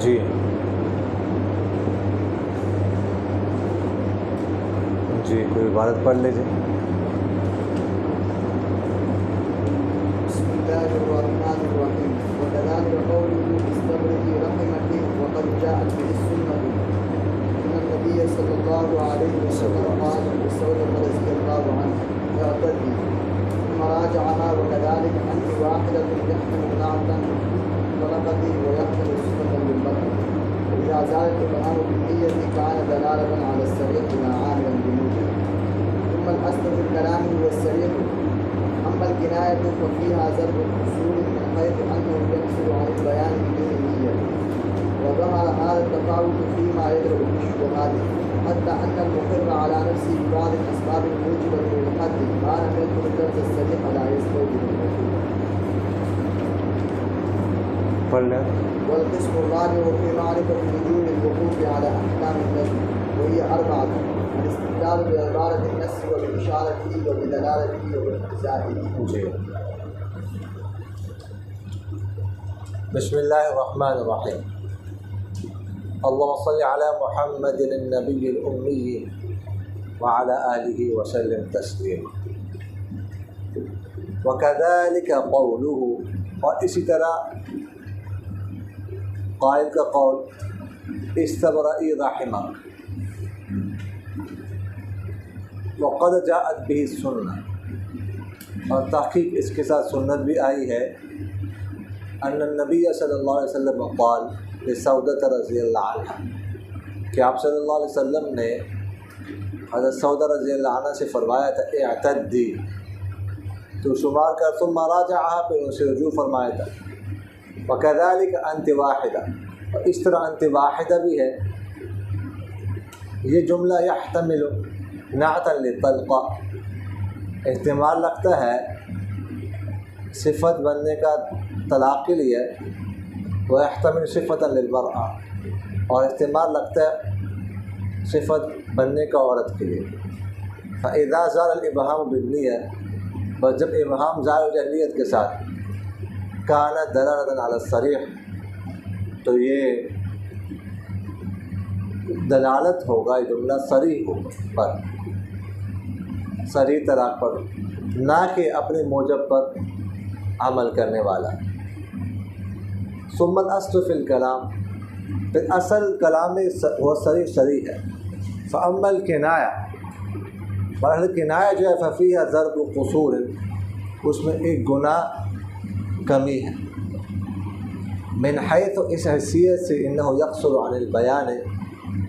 جی جی کوئی عبارت پڑھ لیجیے. بسم الله الرحمن الرحيم وكذلك قوله استبرئي رحمك وقد جاءت به السنة أن النبي صلى الله عليه وسلم قال لسودة رضي الله عنها اعتدي ثم راجعها وكذلك أنت واحدة يحمل نعتا ولقدي ويحمل صفة للبطن وإذا زالت الكلام بالنية كان دلالة على السريع لا عاملا بموجب. ثم الأصل في الكلام هو السريع. أما الكناية ففيها ضرب الأصول من حيث أنه يقصد عن البيان بدون النية. وظهر هذا التفاوت فيما يدرك بالشبهات حتى أن المقر على نفسه ببعض الأسباب الموجبة للحد كان يدخل اللفظ الصريح لا يستوجب الوقوع. والقسم الرابع في معرفة وجوب الوقوف على أحكام النجم وهي أربعة: الاستدلال بعبارة النص وبإشارته وبدلالته وباقتضائه. بسم الله الرحمن الرحيم. اللهم صل على محمد النبي الأمي وعلى آله وسلم تسليما. وكذلك قوله، اور اسی طرح قائل کا قول استبرئي رحمك وقد جاءت به السنة، اور تحقیق اس کے ساتھ سنت بھی آئی ہے ان النبی صلی اللہ علیہ وسلم قال لسودۃ رضی اللہ عنہ، کہ آپ صلی اللہ علیہ وسلم نے حضرت سودہ رضی اللہ عنہ سے فرمایا تھا اعتدی، تو شمار کر، ثم راجعها، پھر ان سے رجوع فرمایا تھا، وکذالک انت واحدہ، اور اس طرح انت واحدہ بھی ہے. یہ جملہ یحتمل نعتا للطلقہ، احتمال رکھتا ہے صفت بننے کا طلاق کے لیے، ويحتمل صفة للمرأة، اور احتمال رکھتا ہے صفت بننے کا عورت کے لیے. فإذا زال الإبهام بالنية، بس جب ابہام ظاہر ہو جائے نیت کے ساتھ، كان دلالة على الصريح، تو یہ دلالت ہوگا، یہ جملہ صریح پر، صریح طلاق پر، نہ کہ اپنے موجب پر عمل کرنے والا. ثم الاصل فی الکلام، پھر اصل کلام میں وہ صریح ہے. فاما الکنایہ، بہرحال کنایہ جو ہے ففیہا ضرب قصور، اس میں ایک گناہ کمی ہے. من حیث، اس حیثیت سے انہ یقصر عن البیان،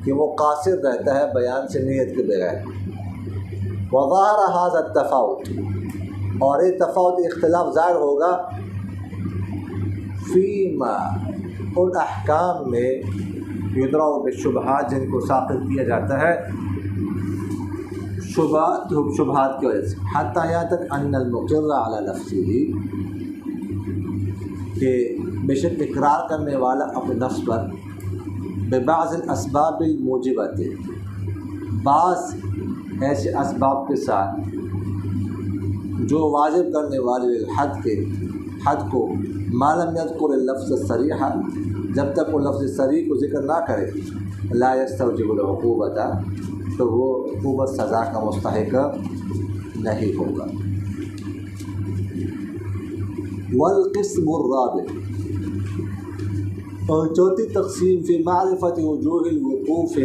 کہ وہ قاصر رہتا ہے بیان سے نیت کے بغیر. وظاہر ھذا التفاوت، اور یہ تفاوت اختلاف ظاہر ہوگا فیما، ان احکام میں یدرأ بالشبہات، جن کو ساقط کیا جاتا ہے شبہات کی وجہ سے، حتیٰ یہاں تک ان المقر علی نفسہ، کہ بے شک اقرار کرنے والا اپنے نفس پر ببعض الاسباب الموجبۃ، بعض ایسے اسباب کے ساتھ جو واجب کرنے والے حد کو ما لم یذکر اللفظ الصریح، جب تک وہ لفظ صریح کو ذکر نہ کرے، لا یستوجب العقوبۃ، تو وہ عقوبت سزا کا مستحق نہیں ہوگا. والقسم الرابع، اور چوتھی تقسیم فی معرفت وجوہ الوقوف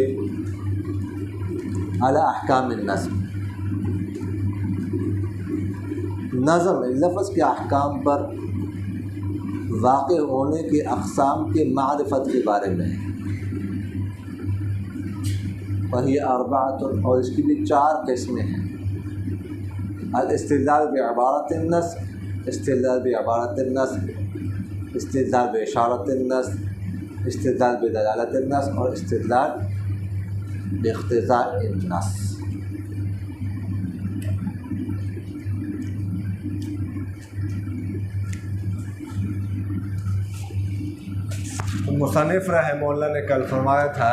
علی احکام النظم، نظم لفظ کے احکام پر واقع ہونے کے اقسام کے معرفت کے بارے میں ہے. وہی اربعۃ، اور اس کی بھی 4 قسمیں ہیں. الاستدلال بعبارت النص، استدلال بعبارت النص، استدلال باشارت النص، استدلال بدلالت النص، اور استدلال باقتضاء النص. مصنف رحمہ اللہ نے کل فرمایا تھا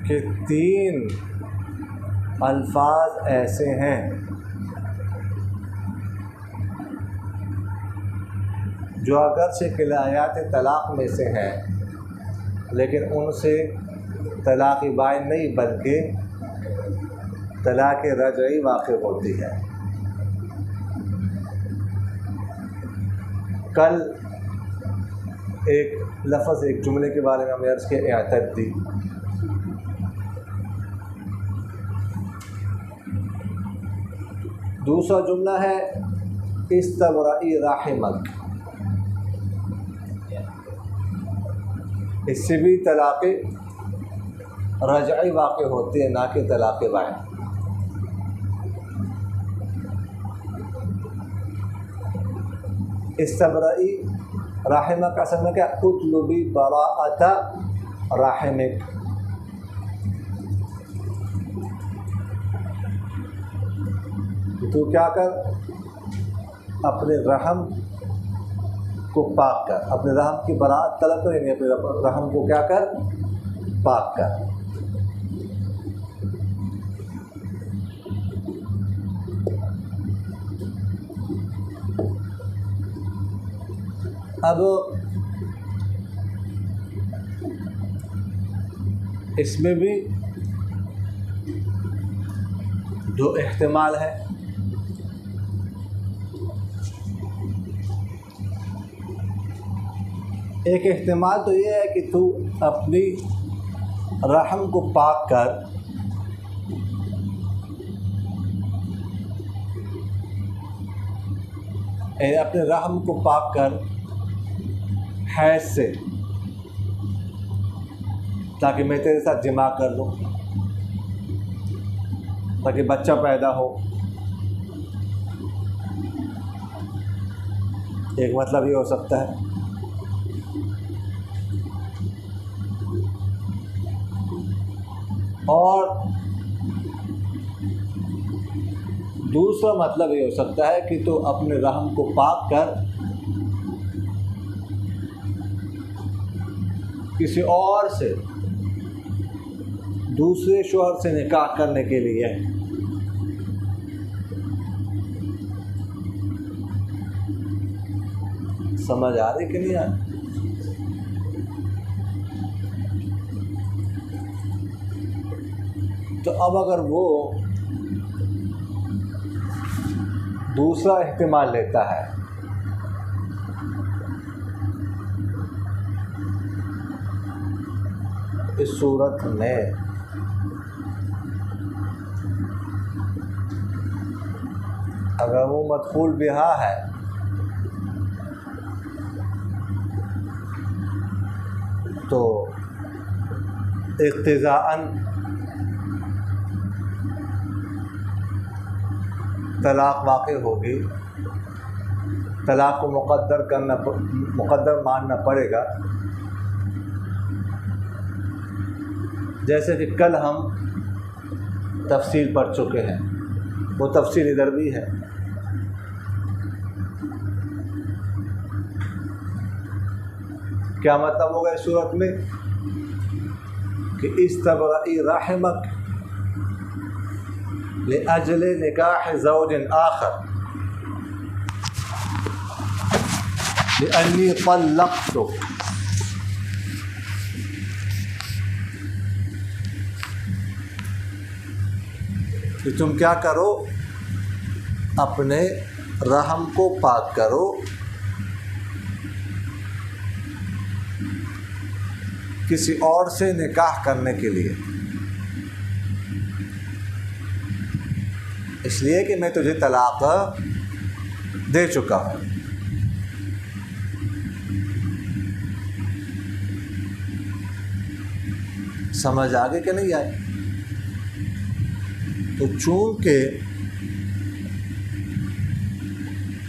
کہ 3 الفاظ ایسے ہیں جو اگرچہ کنایات طلاق میں سے ہیں لیکن ان سے طلاق بائن نہیں بلکہ طلاق رجعی واقع ہوتی ہے۔ کل ایک لفظ ایک جملے کے بارے میں ہم نے عرض کے اعتدی، دوسرا جملہ ہے استبرئی رحمک، اس سے بھی طلاق رجعی واقع ہوتی ہے نہ کہ طلاق بائن۔ استبرئی رحمک کا اصل میں کیا؟ اطلبی براءۃ رحمک، تو کیا کر، اپنے رحم کو پاک کر، اپنے رحم کی براءت طلب کر، یعنی اپنے رحم کو کیا کر، پاک کر۔ اب اس میں بھی دو احتمال ہے۔ ایک احتمال تو یہ ہے کہ تو اپنی رحم کو پاک کر، اپنے رحم کو پاک کر حیض سے، تاکہ میں تیرے ساتھ جماع کر لوں، تاکہ بچہ پیدا ہو۔ ایک مطلب یہ ہو سکتا ہے۔ اور دوسرا مطلب یہ ہو سکتا ہے کہ تو اپنے رحم کو پاک کر کسی اور سے، دوسرے شوہر سے نکاح کرنے کے لیے۔ سمجھ آ رہی کہ نہیں آ رہی؟ تو اب اگر وہ دوسرا احتمال لیتا ہے اس صورت میں اگر وہ مدخول بہا ہے تو اقتضاءً طلاق واقع ہوگی، طلاق کو مقدر ماننا پڑے گا۔ جیسے کہ کل ہم تفصیل پڑھ چکے ہیں، وہ تفصیل ادھر بھی ہے۔ کیا مطلب ہوگا اس صورت میں کہ استبرئی رحمک لأجل نکاح زوج آخر لأنی طلقتک، کہ تم کیا کرو، اپنے رحم کو پاک کرو کسی اور سے نکاح کرنے کے لیے، اس لیے کہ میں تجھے طلاق دے چکا ہوں۔ سمجھ آگے کہ نہیں آئی؟ تو چونکہ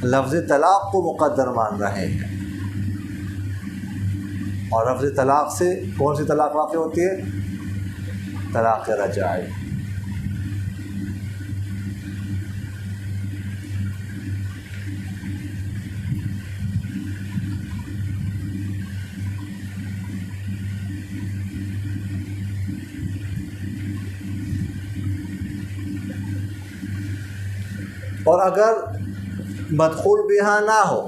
لفظ طلاق کو مقدر مان رہے ہیں، اور لفظ طلاق سے کون سی طلاق واقع ہوتی ہے؟ طلاق رجعی۔ اور اگر مدخول بہا نہ ہو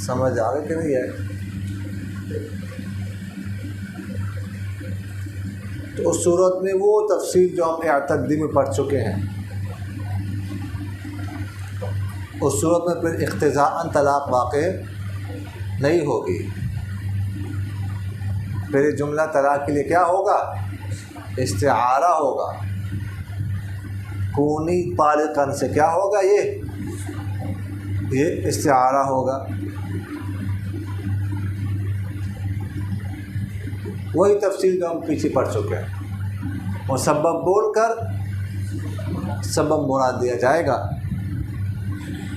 سمجھ آ گئی کہ نہیں ہے؟ تو اس صورت میں وہ تفصیل جو ہم اعتدی میں پڑھ چکے ہیں، اس صورت میں پھر اقتضاءً طلاق واقع نہیں ہوگی. پھر یہ جملہ طلاق کے لیے کیا ہوگا؟ استعارہ ہوگا. کونی طالقاً سے کیا ہوگا؟ یہ استعارہ ہوگا. وہی تفصیل جو ہم پیچھے پڑھ چکے ہیں. مسبب بول کر سبب مراد دیا جائے گا.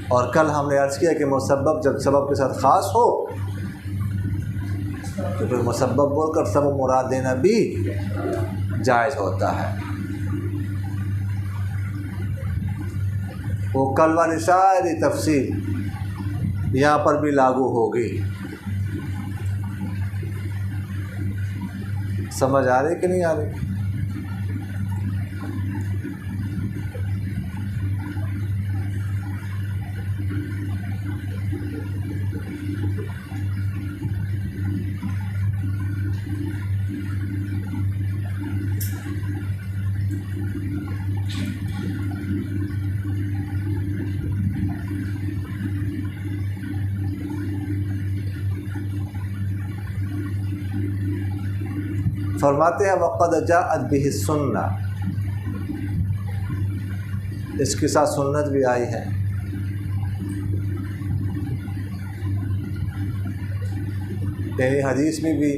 اور کل ہم نے عرض کیا کہ مسبب جب سبب کے ساتھ خاص ہو تو پھر مسبب بول کر سبب مراد دینا بھی جائز ہوتا ہے. وہ کل والی ساری تفصیل یہاں پر بھی لاگو ہوگی. سمجھ آ رہی کہ نہیں آ رہی؟ فرماتے ہیں وقد جاءت به السنہ، اس کے ساتھ سنت بھی آئی ہے. یعنی حدیث میں بھی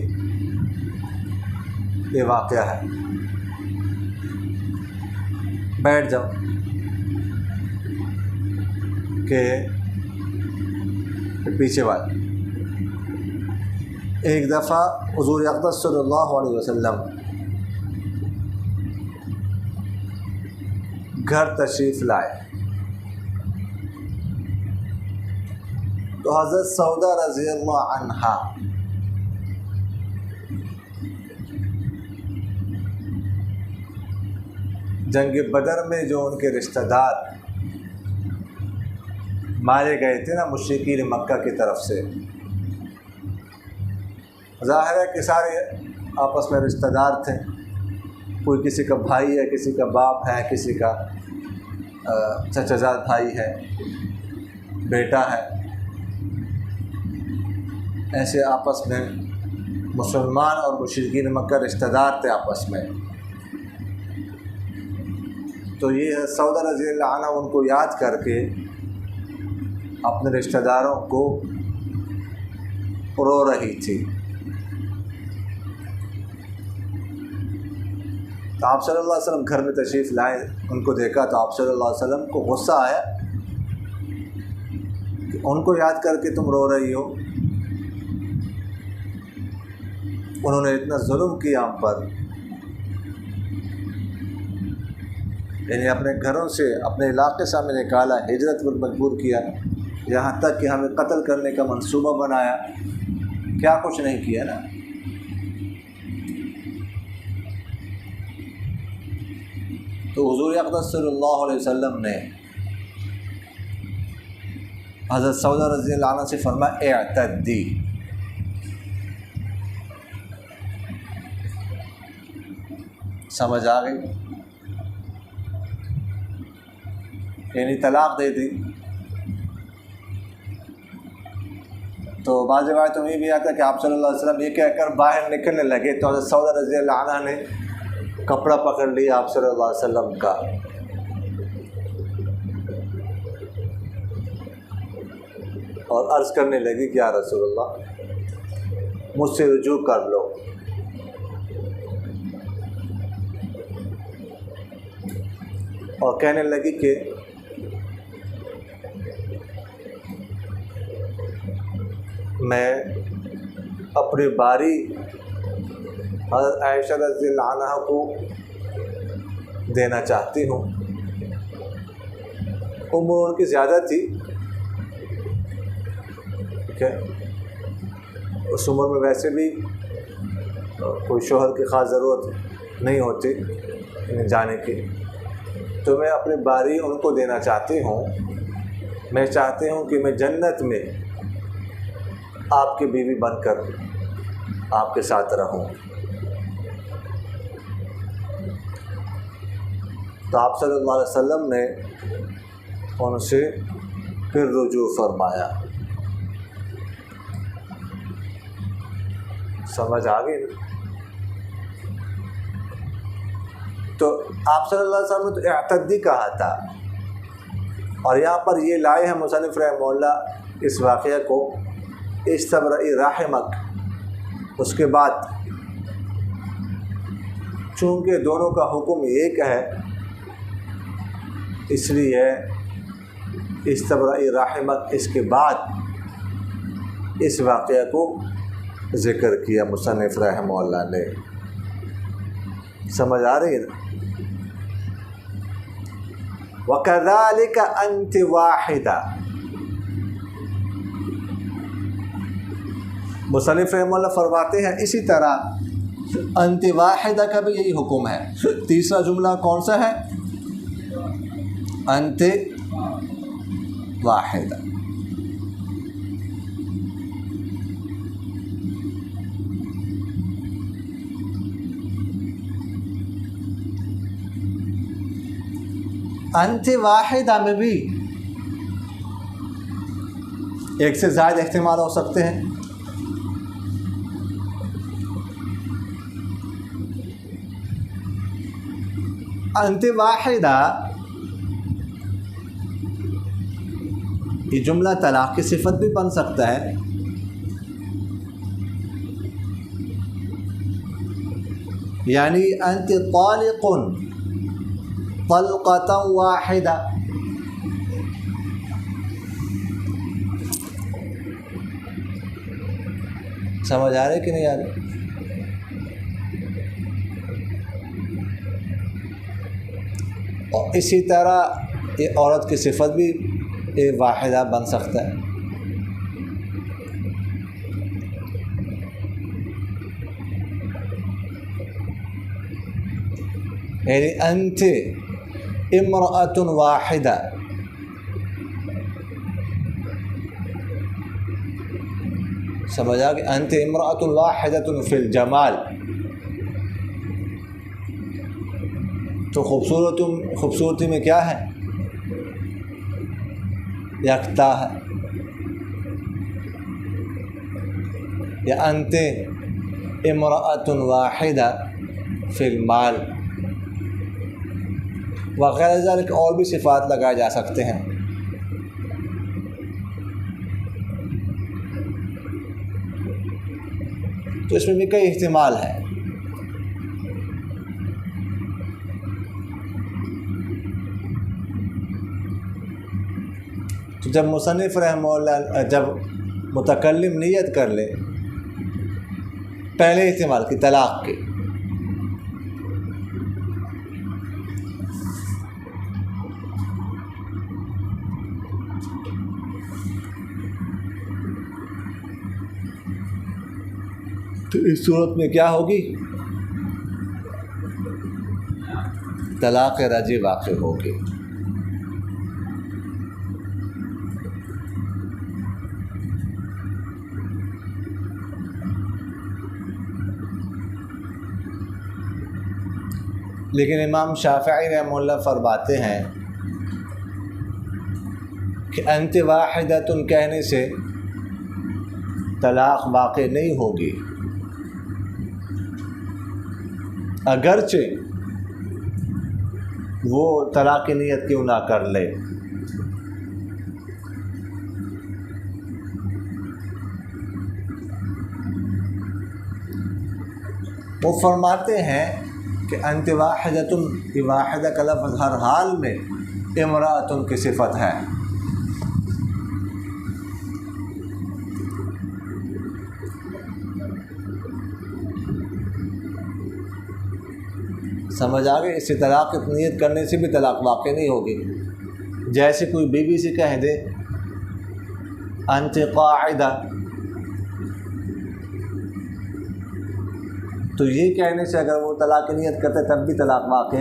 یہ واقعہ ہے. بیٹھ جاؤ کہ پیچھے والے. ایک دفعہ حضور اقدس صلی اللہ علیہ وسلم گھر تشریف لائے تو حضرت سودا رضی اللہ عنہا جنگ بدر میں جو ان کے رشتہ دار مارے گئے تھے نا مشرکین مکہ کی طرف سے، ظاہر ہے کہ سارے آپس میں رشتہ دار تھے. کوئی کسی کا بھائی ہے، کسی کا باپ ہے، کسی کا چچا زاد بھائی ہے، بیٹا ہے. ایسے آپس میں مسلمان اور مشرکین مکہ رشتہ دار تھے آپس میں. تو یہ سودا رضی اللہ عنہ ان کو یاد کر کے اپنے رشتہ داروں کو رو رہی تھی. تو آپ صلی اللہ علیہ وسلم گھر میں تشریف لائے، ان کو دیکھا تو آپ صلی اللہ علیہ وسلم کو غصہ آیا کہ ان کو یاد کر کے تم رو رہی ہو. انہوں نے اتنا ظلم کیا ہم پر، یعنی اپنے گھروں سے اپنے علاقے سے ہمیں نکالا، ہجرت پر مجبور کیا، یہاں تک کہ ہمیں قتل کرنے کا منصوبہ بنایا. کیا کچھ نہیں کیا نا. تو حضور اقدس صلی اللہ علیہ وسلم نے حضرت سودا رضی اللہ عنہ سے فرمایا اعتدی، سمجھ آ گئی؟ یعنی طلاق دے دی. تو بعض روایتوں میں بھی آتا ہے کہ آپ صلی اللہ علیہ وسلم یہ کہہ کر باہر نکلنے لگے تو حضرت سودا رضی اللہ عنہ نے کپڑا پکڑ لیا آپ صلی اللہ علیہ وسلم کا اور عرض کرنے لگی کہ یا رسول اللہ مجھ سے رجوع کر لو. اور کہنے لگی کہ میں اپنی باری حضرت عائشہ رضی اللہ عنہ کو دینا چاہتی ہوں. عمر ان کی زیادہ تھی، ٹھیک ہے، اس عمر میں ویسے بھی کوئی شوہر کی خاص ضرورت نہیں ہوتی جانے کی. تو میں اپنی باری ان کو دینا چاہتی ہوں. میں چاہتی ہوں کہ میں جنت میں آپ کی بیوی بن کر آپ کے ساتھ رہوں۔ تو آپ صلی اللہ علیہ وسلم نے ان سے پھر رجوع فرمایا۔ سمجھ آ گئی؟ تو آپ صلی اللہ علیہ وسلم نے تو اعتدی کہا تھا، اور یہاں پر یہ لائے ہیں مصنف رحمہ اللہ اس واقعہ کو استبرئی رحمک۔ اس کے بعد چونکہ دونوں کا حکم ایک ہے، اس لیے استبرئی رحمک اس کے بعد اس واقعہ کو ذکر کیا مصنف رحمہ اللہ نے۔ سمجھ آ رہی ہے نا؟ وَكَذَلِكَ أَنْتِ وَاحِدَةٌ۔ مصنف رحمہ اللہ فرماتے ہیں اسی طرح انت واحدہ کا بھی یہی حکم ہے۔ تیسرا جملہ کون سا ہے؟ انت واحدہ۔ انت واحدہ میں بھی ایک سے زائد احتمال ہو سکتے ہیں۔ انت واحدہ یہ جملہ طلاق کی صفت بھی بن سکتا ہے، یعنی انت طالق طلقۃ واحدہ۔ سمجھ آ رہے کہ نہیں آ رہے؟ اور اسی طرح یہ عورت کی صفت بھی واحدہ بن سکتا ہے۔ یعنی انت امرأۃ واحدہ، سمجھا کہ انت امرأۃ واحدۃ فی الجمال، تو خوبصورتی میں کیا ہے؟ یکتا ہے۔ یا انت امرأۃ واحدہ فی المال وغیرہ ذالک، اور بھی صفات لگائے جا سکتے ہیں۔ تو اس میں بھی کئی احتمال ہیں۔ تو جب مصنف رحمہ اللہ جب متکلم نیت کر لے پہلے احتمال کی طلاق کی، تو اس صورت میں کیا ہوگی؟ طلاق رجعی واقع ہوگی۔ لیکن امام شافعی رحمہ اللہ فرماتے ہیں کہ انت واحدۃ کہنے سے طلاق واقع نہیں ہوگی، اگرچہ وہ طلاق کی نیت کیوں نہ کر لے۔ وہ فرماتے ہیں کہ انت واحدۃ، یہ واحدہ کا لفظ ہر حال میں امرأۃ کی صفت ہے۔ سمجھ آ گئی؟ اس سے طلاق کی نیت کرنے سے بھی طلاق واقع نہیں ہوگی۔ جیسے کوئی بیوی سے کہہ دے انت قاعدہ، تو یہ کہنے سے اگر وہ طلاق کی نیت کرتے تب بھی طلاق واقع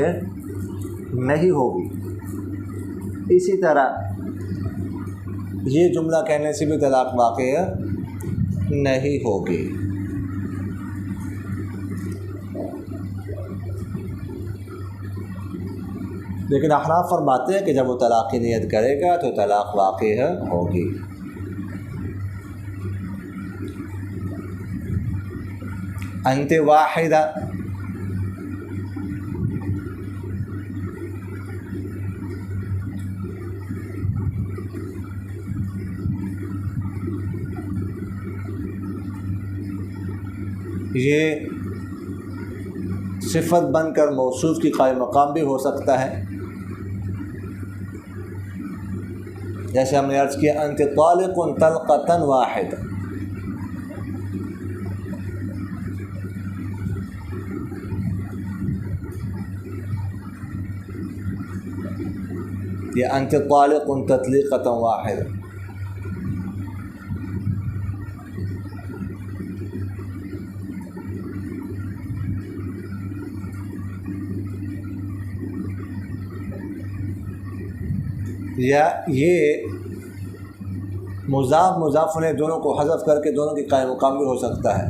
نہیں ہوگی۔ اسی طرح یہ جملہ کہنے سے بھی طلاق واقع نہیں ہوگی۔ لیکن احناف فرماتے ہیں کہ جب وہ طلاق کی نیت کرے گا تو طلاق واقع ہوگی۔ انت واحدہ، یہ صفت بن کر موصوف کی قائم مقام بھی ہو سکتا ہے، جیسے ہم نے عرض کیا انت طالق طلقۃ واحدہ، یہ انت طالق تطلیقۃ واحدہ۔ یا یہ مضاف مضاف نے دونوں کو حذف کر کے دونوں کی قائم مقام بھی ہو سکتا ہے۔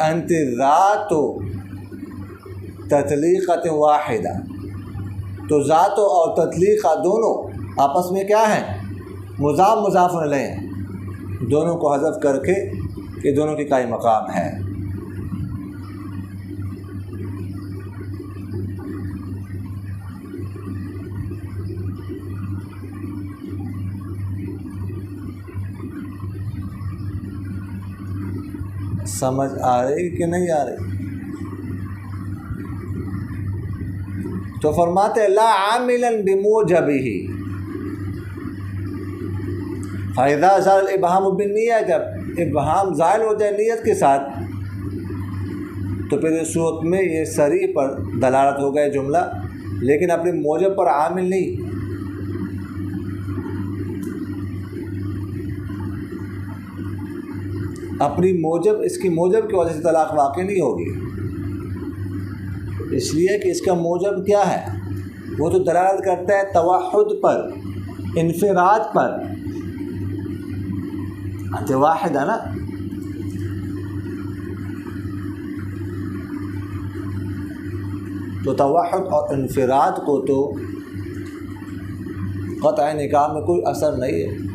انت ذات تطلیقۃ واحدہ، تو ذات اور تطلیقہ دونوں آپس میں کیا ہیں؟ مضاف مضاف لیں، دونوں کو حذف کر کے کہ دونوں کی قائم مقام ہے۔ سمجھ آ رہی کہ نہیں آ رہی؟ تو فرماتے لا عاملا بموجبہ، فاذا زال الابہام بالنیہ، جب ابہام زائل ہو جائے نیت کے ساتھ تو پھر اس صورت میں یہ صریح پر دلالت ہو گئے جملہ، لیکن اپنے موجب پر عامل نہیں۔ اپنی موجب، اس کی موجب کی وجہ سے طلاق واقع نہیں ہوگی، اس لیے کہ اس کا موجب کیا ہے؟ وہ تو دلالت کرتا ہے توحد پر، انفراد پر۔ انت واحد ہے نا، تو توحد اور انفراد کو تو قطع نکاح میں کوئی اثر نہیں ہے۔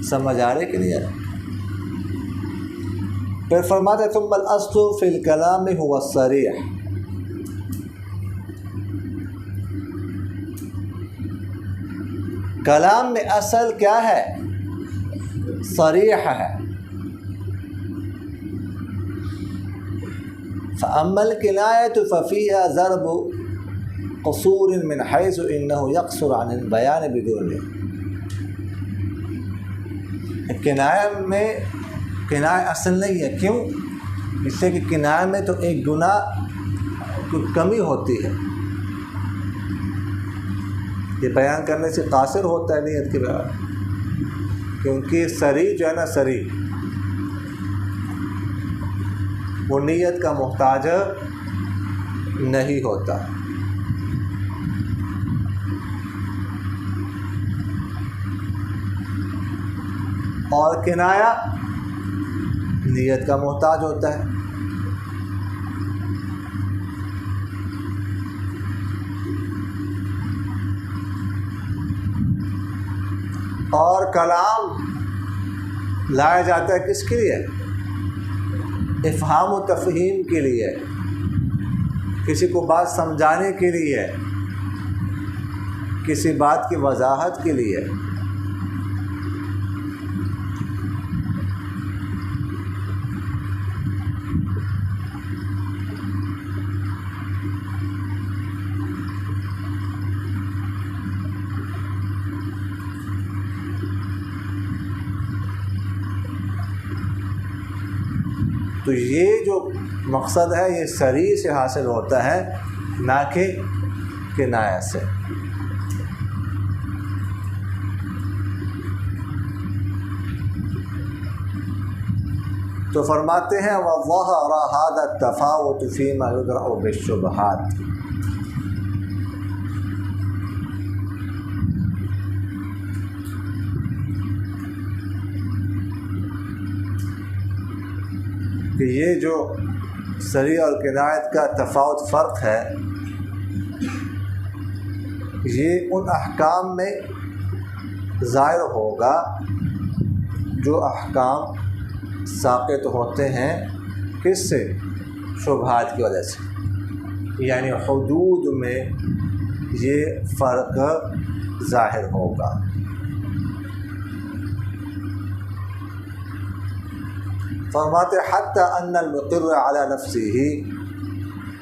سمجھ آ رہے کہ نہیں آ رہے؟ پھر فرماتے ثم الاصل فی الکلام هو الصریح، کلام میں اصل کیا ہے؟ صریح ہے۔ فاما الکنایۃ ففیہا ضرب قصور من حیث انہ یقصر عن البیان بدون۔ کنایہ میں کنایہ اصل نہیں ہے، کیوں؟ اس سے کہ کنایہ میں تو ایک گناہ کی کمی ہوتی ہے، یہ بیان کرنے سے قاصر ہوتا ہے نیت کے بغیر، کیونکہ صریح جو ہے نا، صریح وہ نیت کا محتاج نہیں ہوتا۔ اور کنایہ نیت کا محتاج ہوتا ہے۔ اور کلام لایا جاتا ہے کس کے لیے؟ افہام و تفہیم کے لیے، کسی کو بات سمجھانے کے لیے، کسی بات کی وضاحت کے لیے۔ تو یہ جو مقصد ہے یہ صریح سے حاصل ہوتا ہے، نہ کہ کنایہ سے۔ تو فرماتے ہیں وَظَهَرَ هَذَا التَّفَاوُتُ فِيمَا يُدْرَأُ بِالشُّبْهَاتِ، کہ یہ جو صریح اور کنایت کا تفاوت فرق ہے، یہ ان احکام میں ظاہر ہوگا جو احکام ساقط ہوتے ہیں کس سے؟ شبہات کی وجہ سے، یعنی حدود میں یہ فرق ظاہر ہوگا۔ فرماتے حتی ان المقر علی نفسه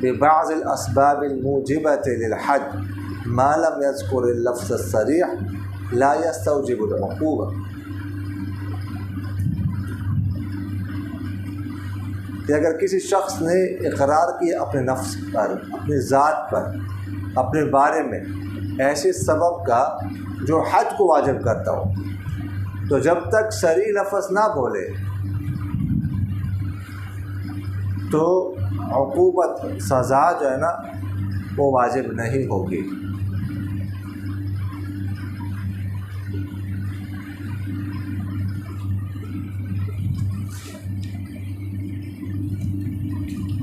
ببعض الاسباب الموجبة للحد ما لم يذكر اللفظ الصریح لا يستوجب العقوبة، کہ اگر کسی شخص نے اقرار کیا اپنے نفس پر، اپنی ذات پر، اپنے بارے میں ایسے سبب کا جو حد کو واجب کرتا ہو، تو جب تک صریح لفظ نہ بولے تو عقوبت، سزا جو ہے نا وہ واجب نہیں ہوگی۔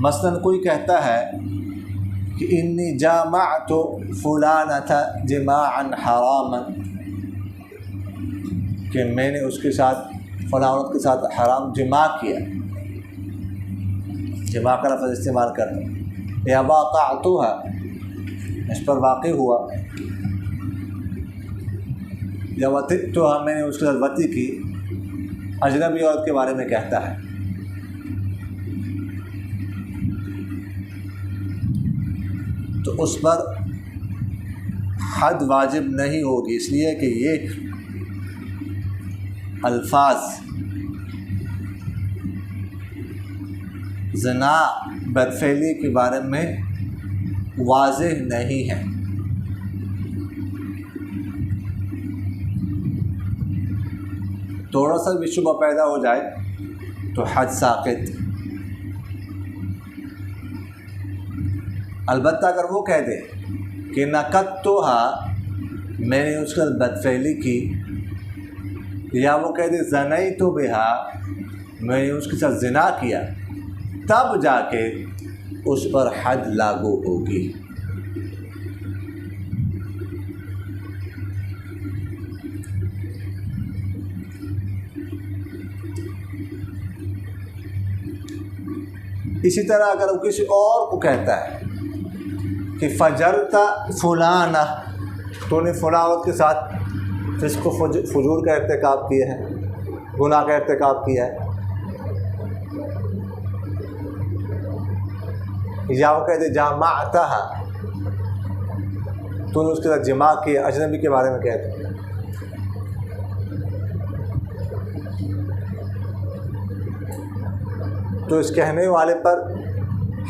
مثلاً کوئی کہتا ہے کہ انی جامعت فلانۃ جماعا حراما، کہ میں نے اس کے ساتھ فلاں عورت کے ساتھ حرام جماع کیا، جماع کا لفظ استعمال کرنا، یا واقعتها، اس پر واقع ہوا، یا وطئتها، میں نے اس کے ساتھ وطی کی، اجنبی عورت کے بارے میں کہتا ہے، تو اس پر حد واجب نہیں ہوگی، اس لیے کہ یہ الفاظ زنا، بدفعلی کے بارے میں واضح نہیں ہیں۔ تھوڑا سا بھی شبہ پیدا ہو جائے تو حد ساقط۔ البتہ اگر وہ کہہ دے کہ نکتھا، میں نے اس کے ساتھ بدفعلی کی، یا وہ کہہ دے زنیت بہا، میں نے اس کے ساتھ زنا کیا، تب جا کے اس پر حد لاگو ہوگی۔ اسی طرح اگر وہ کسی اور کو کہتا ہے کہ فجرت فلانہ، تو نے فلاں عورت کے ساتھ فسق و فجور کا ارتکاب کیا ہے، گناہ کا ارتکاب کیا ہے، یا وہ کہتے جامعتها، تو نے اس کے ساتھ جماع کیا، اجنبی کے بارے میں کہتے ہیں، تو اس کہنے والے پر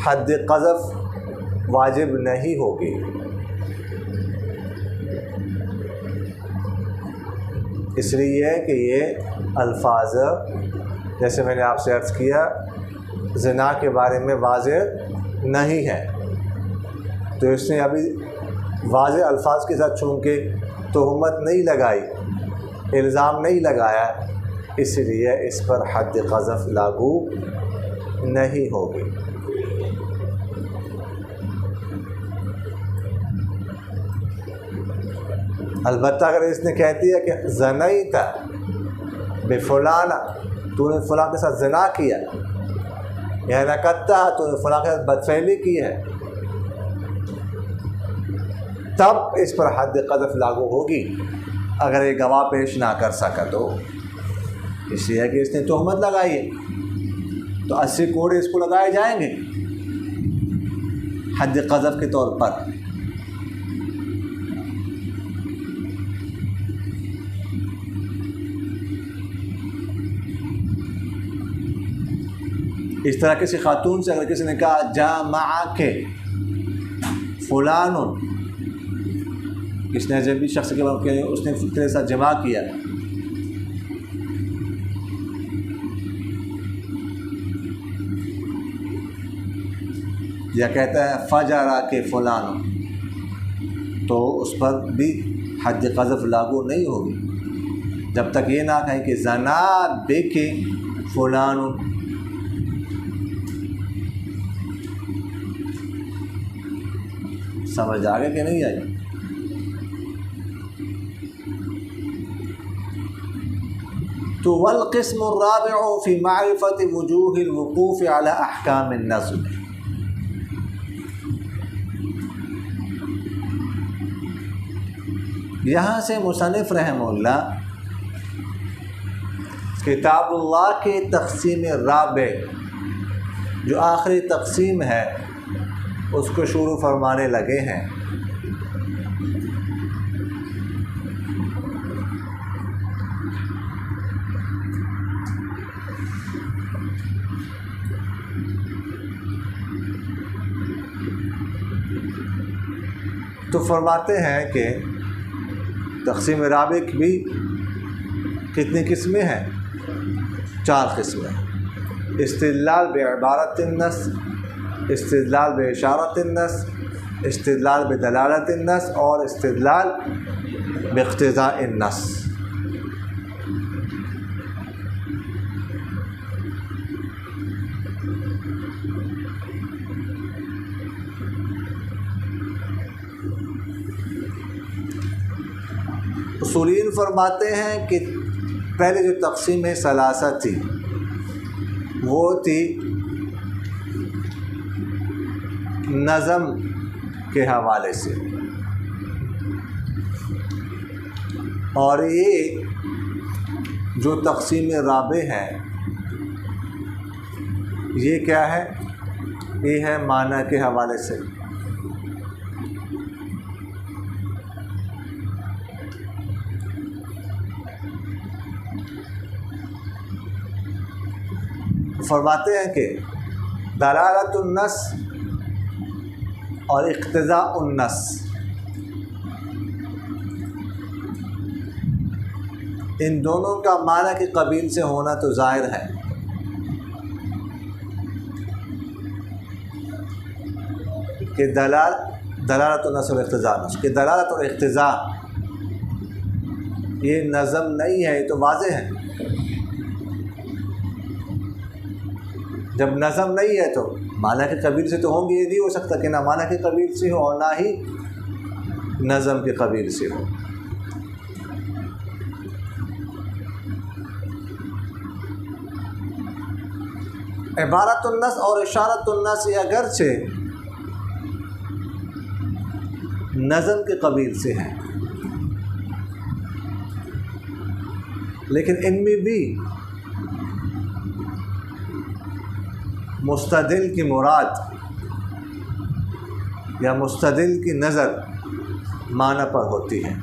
حد قذف واجب نہیں ہوگی۔ اس لیے کہ یہ الفاظ جیسے میں نے آپ سے عرض کیا زنا کے بارے میں واضح نہیں ہے، تو اس نے ابھی واضح الفاظ کے ساتھ چونکہ تہمت نہیں لگائی، الزام نہیں لگایا، اس لیے اس پر حد قذف لاگو نہیں ہوگی۔ البتہ اگر اس نے کہتی ہے کہ زنیت بفلانا، تو نے فلاں کے ساتھ زنا کیا، یا نکتھا، تو نے فلاں کے ساتھ بدفعلی کی ہے، تب اس پر حد قذف لاگو ہوگی۔ اگر یہ گواہ پیش نہ کر سکا تو، اس لیے کہ اس نے تہمت لگائی ہے، تو 80 کوڑے اس کو لگائے جائیں گے حد قذف کے طور پر۔ اس طرح کسی خاتون سے اگر کسی نے کہا جامعک فلان، کس نے اجنبی شخص کے بارے میں اس نے تیرے ساتھ جماع کیا، یا کہتا ہے فجرا کے فلان، تو اس پر بھی حد قذف لاگو نہیں ہوگی جب تک یہ نہ کہیں کہ زنا بک فلان۔ سمجھ آگے کہ نہیں آئی؟ تو والقسم الرابع فی معرفت وجوہ الوقوف علی احکام النظم، یہاں سے مصنف رحمہ اللہ کتاب اللہ کے تقسیم رابع جو آخری تقسیم ہے اس کو شروع فرمانے لگے ہیں۔ تو فرماتے ہیں کہ تقسیم رابع کی بھی کتنی قسمیں ہیں؟ 4 قسمیں: استدلال بعبارت النص، استدلال باشارت النص، استدلال بدلالت النص، اور استدلال باقتضاء النص۔ اصولین فرماتے ہیں کہ پہلے جو تقسیم ثلاثہ تھی وہ تھی نظم کے حوالے سے، اور یہ جو تقسیم رابع ہے یہ کیا ہے؟ یہ ہے معنی کے حوالے سے۔ فرماتے ہیں کہ دلالت النص اور اقتضاء النص ان دونوں کا معنی کے قبیل سے ہونا تو ظاہر ہے، کہ دلالت النص اور اقتضاء النص، کہ دلالت اور اقتضاء یہ نظم نہیں ہے، یہ تو واضح ہے۔ جب نظم نہیں ہے تو معنی کے قبیل سے تو ہوں گے، یہ نہیں ہو سکتا کہ نہ معنی کے قبیل سے ہو اور نہ ہی نظم کے قبیل سے ہو۔ عبارت النص اور اشارت النص یہ اگرچہ نظم کے قبیل سے ہیں، لیکن ان میں بھی مستدل کی مراد یا مستدل کی نظر معنی پر ہوتی ہے۔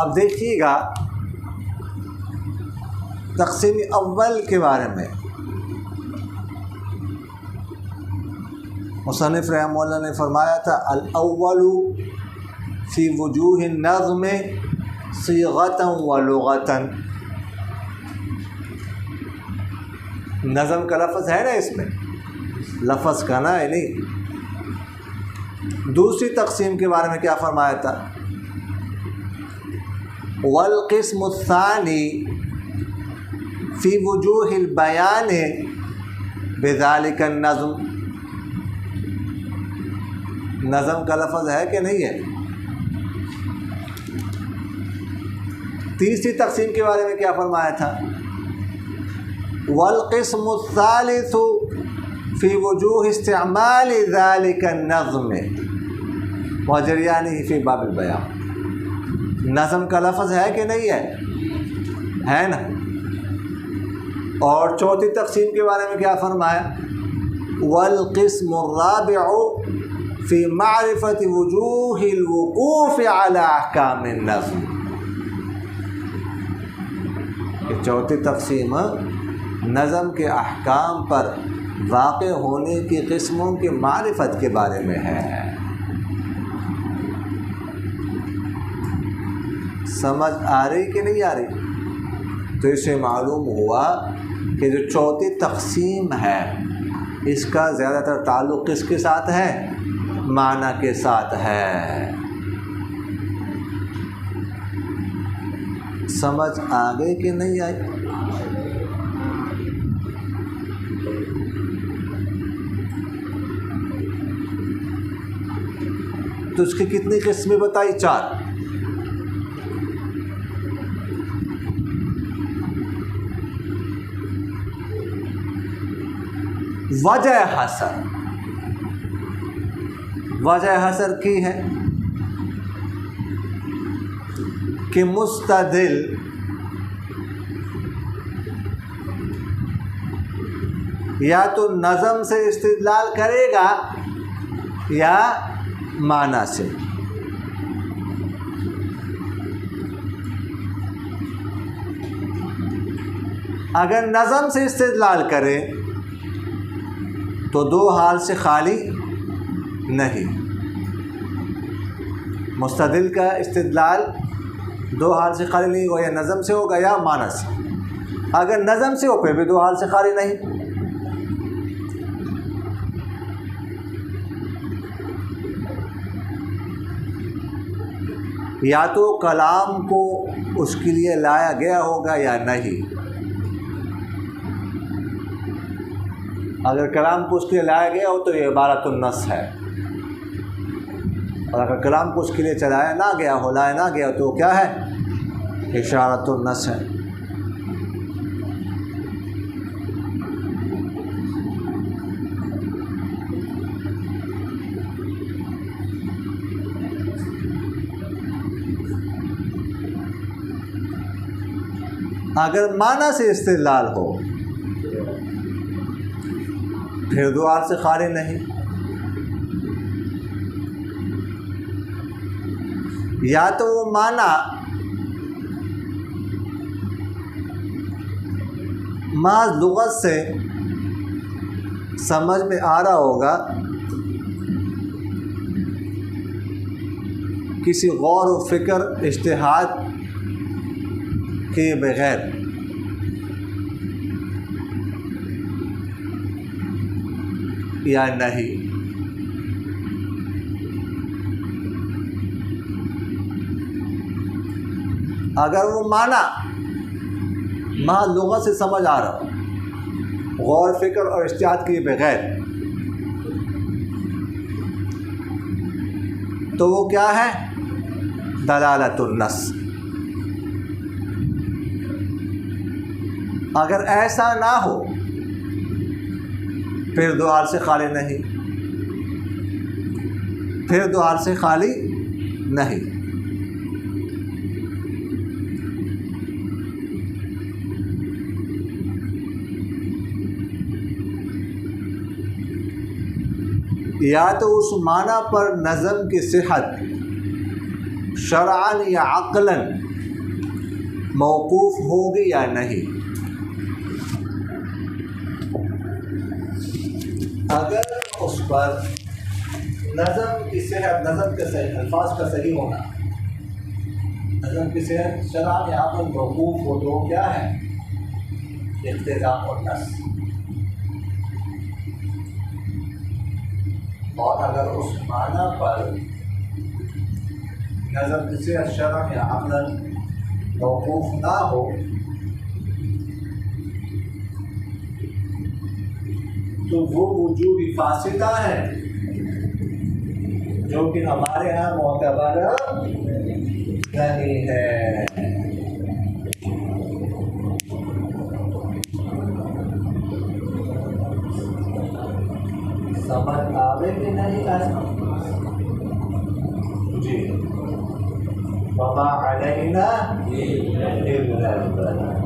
اب دیکھیے گا تقسیم اول کے بارے میں مصنف رحمہ اللہ نے فرمایا تھا الاول فی وجوہ النظم صیغۃ و لغۃ۔ نظم کا لفظ ہے نا اس میں، لفظ کا نا ہے نہیں۔ دوسری تقسیم کے بارے میں کیا فرمایا تھا؟ والقسم الثانی فی وجوہ البیان بذالک النظم۔ نظم کا لفظ ہے کہ نہیں ہے؟ تیسری تقسیم کے بارے میں کیا فرمایا تھا؟ والقسم الثالث فی وجوہ استعمال ذالک النظم وجریانہ فی باب البیان۔ نظم کا لفظ ہے کہ نہیں ہے نا؟ اور چوتھی تقسیم کے بارے میں کیا فرمایا؟ والقسم الرابع فی معرفت وجوہ الوقوف علی احکام النظم۔ کہ چوتھی تقسیم نظم کے احکام پر واقع ہونے کی قسموں کی معرفت کے بارے میں ہے۔ سمجھ آ رہی کہ نہیں آ رہی؟ تو اسے معلوم ہوا کہ جو چوتھی تقسیم ہے اس کا زیادہ تر تعلق کس کے ساتھ ہے؟ معنی کے ساتھ ہے۔ سمجھ آگے کہ نہیں آئی؟ تو اس کی کتنی قسمیں بتائی؟ 4۔ وجہ حسر، وجہ حسر کی ہے کہ مستدل یا تو نظم سے استدلال کرے گا یا معنی سے۔ اگر نظم سے استدلال کرے تو 2 حال سے خالی نہیں۔ مستدل کا استدلال 2 حال سے خالی نہیں ہوگا، یا نظم سے ہوگا یا معنی سے۔ اگر نظم سے ہو پھر بھی 2 حال سے خالی نہیں۔ یا تو کلام کو اس کے لیے لایا گیا ہوگا یا نہیں۔ اگر کلام کو اس کے لیے لایا گیا ہو تو یہ عبارت النص ہے، اور اگر کلام کو اس کے لیے چلایا نہ گیا ہو، لایا نہ گیا ہو تو کیا ہے؟ اشارۃ النص ہے۔ اگر معنی سے استدلال ہو پھر 2 حال سے خالی نہیں۔ یا تو وہ معنی محض لغت سے سمجھ میں آ رہا ہوگا، کسی غور و فکر اجتہاد کے بغیر، یا نہیں۔ اگر وہ معنی محض لغت سے سمجھ آ رہا ہو، غور فکر اور اجتہاد کیے بغیر، تو وہ کیا ہے؟ دلالت النص۔ اگر ایسا نہ ہو پھر 2 حال سے خالی نہیں، پھر 2 حال سے خالی نہیں۔ یا تو اس معنی پر نظم کی صحت شرعاً یا عقلاً موقوف ہوگی یا نہیں۔ اگر اس پر نظم کی صحت، نظم کے صحیح الفاظ کا صحیح ہونا، نظم کی صحت شرعاً یا عقلاً موقوف ہو تو کیا ہے؟ اقتضاء النص۔ اور اگر اس معنی پر نظم کی صحت شرعاً یا عقلاً موقوف نہ ہو تو وہ وجوبی فاسدہ ہے جو کہ ہمارے یہاں معتبر نہیں ہے۔ سمجھ آوے کہ نہیں آئے؟ جی، وما علینا الا البلاغ۔